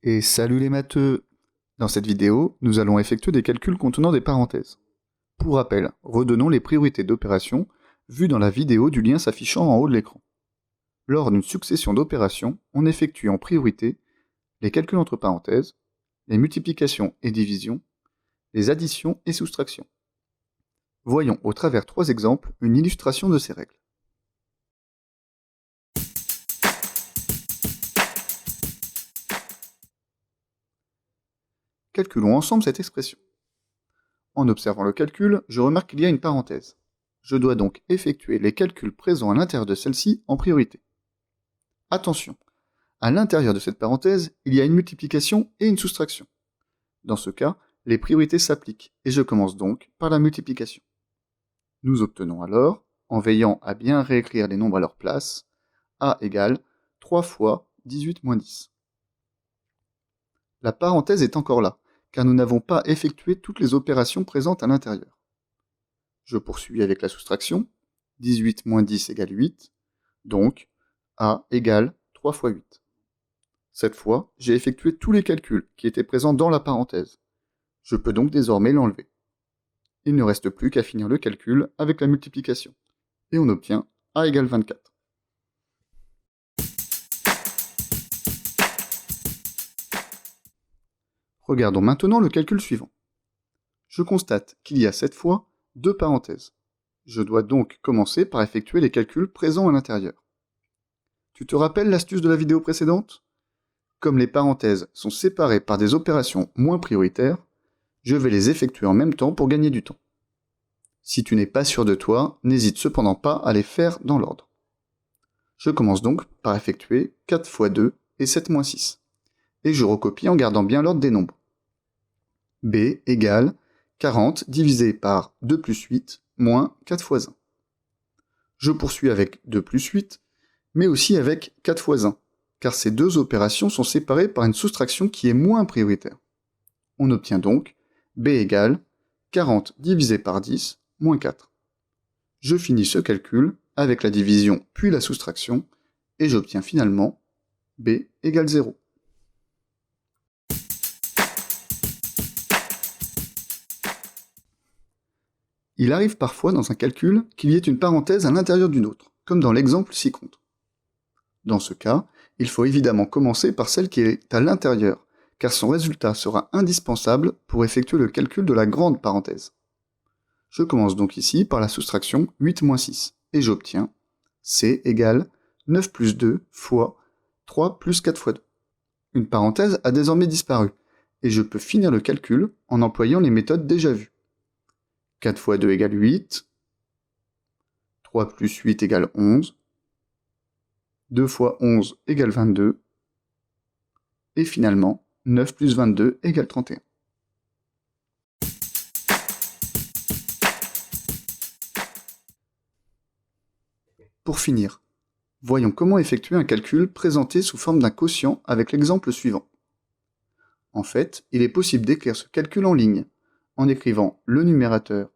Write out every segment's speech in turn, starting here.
Et salut les matheux! Dans cette vidéo, nous allons effectuer des calculs contenant des parenthèses. Pour rappel, redonnons les priorités d'opérations vues dans la vidéo du lien s'affichant en haut de l'écran. Lors d'une succession d'opérations, on effectue en priorité les calculs entre parenthèses, les multiplications et divisions, les additions et soustractions. Voyons au travers 3 exemples une illustration de ces règles. Calculons ensemble cette expression. En observant le calcul, je remarque qu'il y a une parenthèse. Je dois donc effectuer les calculs présents à l'intérieur de celle-ci en priorité. Attention, à l'intérieur de cette parenthèse, il y a une multiplication et une soustraction. Dans ce cas, les priorités s'appliquent et je commence donc par la multiplication. Nous obtenons alors, en veillant à bien réécrire les nombres à leur place, A égale 3 fois 18 moins 10. La parenthèse est encore là, car nous n'avons pas effectué toutes les opérations présentes à l'intérieur. Je poursuis avec la soustraction, 18 moins 10 égale 8, donc A égale 3 fois 8. Cette fois, j'ai effectué tous les calculs qui étaient présents dans la parenthèse. Je peux donc désormais l'enlever. Il ne reste plus qu'à finir le calcul avec la multiplication, et on obtient A égale 24. Regardons maintenant le calcul suivant. Je constate qu'il y a cette fois 2 parenthèses. Je dois donc commencer par effectuer les calculs présents à l'intérieur. Tu te rappelles l'astuce de la vidéo précédente? Comme les parenthèses sont séparées par des opérations moins prioritaires, je vais les effectuer en même temps pour gagner du temps. Si tu n'es pas sûr de toi, n'hésite cependant pas à les faire dans l'ordre. Je commence donc par effectuer 4 fois 2 et 7 moins 6. Et je recopie en gardant bien l'ordre des nombres. B égale 40 divisé par 2 plus 8 moins 4 fois 1. Je poursuis avec 2 plus 8, mais aussi avec 4 fois 1, car ces deux opérations sont séparées par une soustraction qui est moins prioritaire. On obtient donc B égale 40 divisé par 10 moins 4. Je finis ce calcul avec la division puis la soustraction, et j'obtiens finalement B égale 0. Il arrive parfois dans un calcul qu'il y ait une parenthèse à l'intérieur d'une autre, comme dans l'exemple ci-contre. Dans ce cas, il faut évidemment commencer par celle qui est à l'intérieur, car son résultat sera indispensable pour effectuer le calcul de la grande parenthèse. Je commence donc ici par la soustraction 8 moins 6, et j'obtiens C égale 9 plus 2 fois 3 plus 4 fois 2. Une parenthèse a désormais disparu, et je peux finir le calcul en employant les méthodes déjà vues. 4 fois 2 égale 8, 3 plus 8 égale 11, 2 fois 11 égale 22, et finalement 9 plus 22 égale 31. Pour finir, voyons comment effectuer un calcul présenté sous forme d'un quotient avec l'exemple suivant. En fait, il est possible d'écrire ce calcul en ligne, en écrivant le numérateur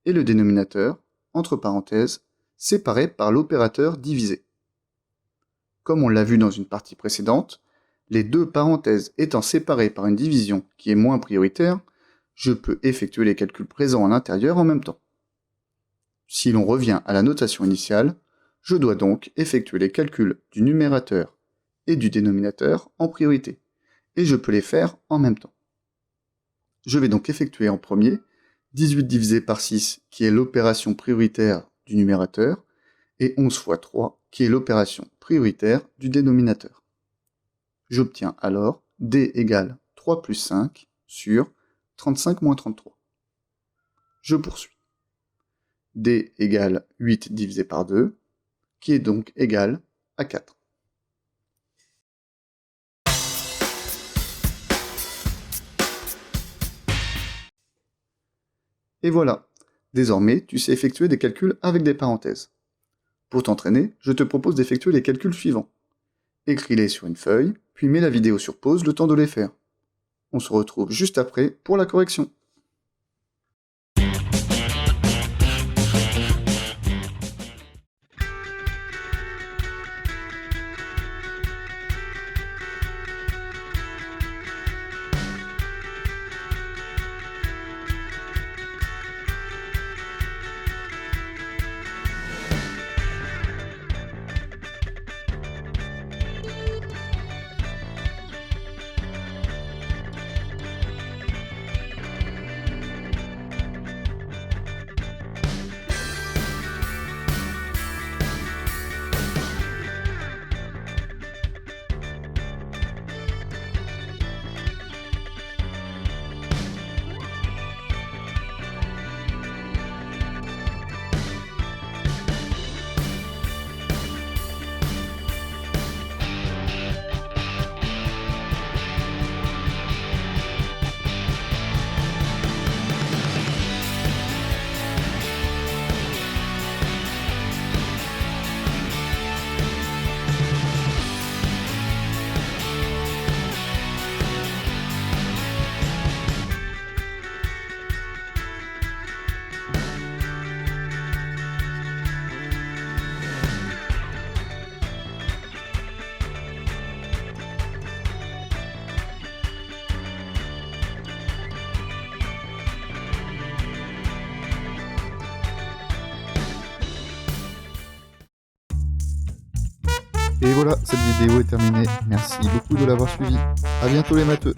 et le dénominateur, entre parenthèses, séparés par l'opérateur divisé. Comme on l'a vu dans une partie précédente, les deux parenthèses étant séparées par une division qui est moins prioritaire, je peux effectuer les calculs présents à l'intérieur en même temps. Si l'on revient à la notation initiale, je dois donc effectuer les calculs du numérateur et du dénominateur en priorité, et je peux les faire en même temps. Je vais donc effectuer en premier 18 divisé par 6, qui est l'opération prioritaire du numérateur, et 11 fois 3, qui est l'opération prioritaire du dénominateur. J'obtiens alors D égale 3 plus 5 sur 35 moins 33. Je poursuis. D égale 8 divisé par 2, qui est donc égal à 4. Et voilà, désormais tu sais effectuer des calculs avec des parenthèses. Pour t'entraîner, je te propose d'effectuer les calculs suivants. Écris-les sur une feuille, puis mets la vidéo sur pause le temps de les faire. On se retrouve juste après pour la correction. Et voilà, cette vidéo est terminée. Merci beaucoup de l'avoir suivi. À bientôt les matheux.